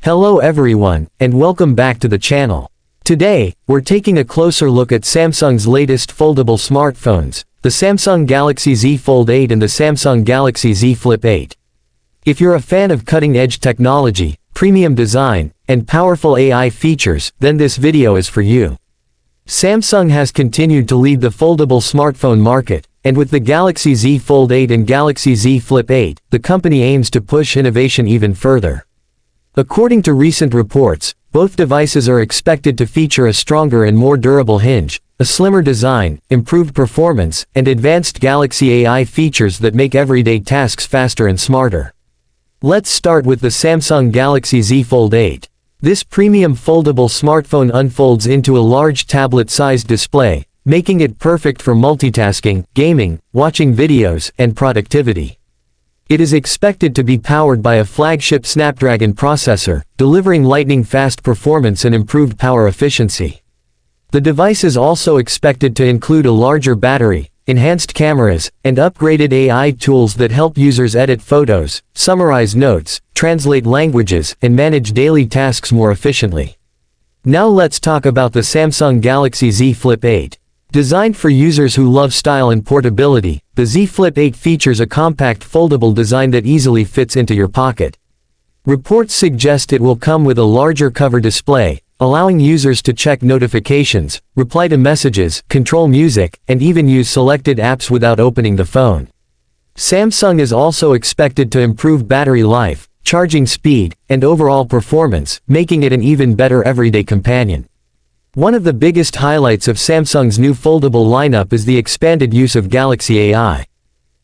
Hello everyone, and welcome back to the channel. Today, we're taking a closer look at Samsung's latest foldable smartphones, the Samsung Galaxy Z Fold 8 and the Samsung Galaxy Z Flip 8. If you're a fan of cutting-edge technology, premium design, and powerful AI features, then this video is for you. Samsung has continued to lead the foldable smartphone market, and with the Galaxy Z Fold 8 and Galaxy Z Flip 8, the company aims to push innovation even further. According to recent reports, both devices are expected to feature a stronger and more durable hinge, a slimmer design, improved performance, and advanced Galaxy AI features that make everyday tasks faster and smarter. Let's start with the Samsung Galaxy Z Fold 8. This premium foldable smartphone unfolds into a large tablet-sized display, making it perfect for multitasking, gaming, watching videos, and productivity. It is expected to be powered by a flagship Snapdragon processor, delivering lightning-fast performance and improved power efficiency. The device is also expected to include a larger battery, enhanced cameras, and upgraded AI tools that help users edit photos, summarize notes, translate languages, and manage daily tasks more efficiently. Now let's talk about the Samsung Galaxy Z Flip 8. Designed for users who love style and portability, the Z Flip 8 features a compact foldable design that easily fits into your pocket. Reports suggest it will come with a larger cover display, allowing users to check notifications, reply to messages, control music, and even use selected apps without opening the phone. Samsung is also expected to improve battery life, charging speed, and overall performance, making it an even better everyday companion. One of the biggest highlights of Samsung's new foldable lineup is the expanded use of Galaxy AI.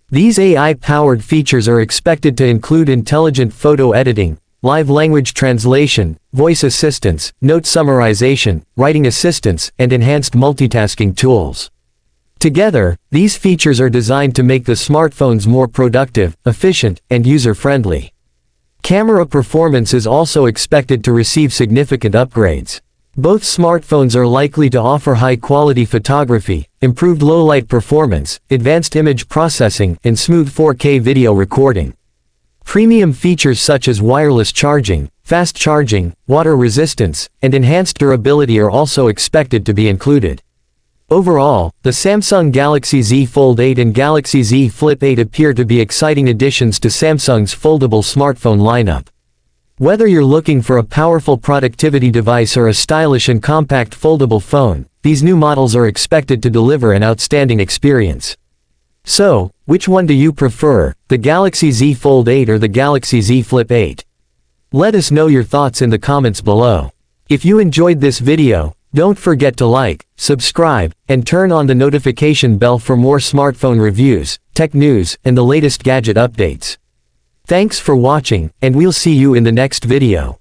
These AI-powered features are expected to include intelligent photo editing, live language translation, voice assistance, note summarization, writing assistance, and enhanced multitasking tools. Together, these features are designed to make the smartphones more productive, efficient, and user-friendly. Camera performance is also expected to receive significant upgrades. Both smartphones are likely to offer high-quality photography, improved low-light performance, advanced image processing, and smooth 4K video recording. Premium features such as wireless charging, fast charging, water resistance, and enhanced durability are also expected to be included. Overall, the Samsung Galaxy Z Fold 8 and Galaxy Z Flip 8 appear to be exciting additions to Samsung's foldable smartphone lineup. Whether you're looking for a powerful productivity device or a stylish and compact foldable phone, these new models are expected to deliver an outstanding experience. So, which one do you prefer, the Galaxy Z Fold 8 or the Galaxy Z Flip 8? Let us know your thoughts in the comments below. If you enjoyed this video, don't forget to like, subscribe, and turn on the notification bell for more smartphone reviews, tech news, and the latest gadget updates. Thanks for watching, and we'll see you in the next video.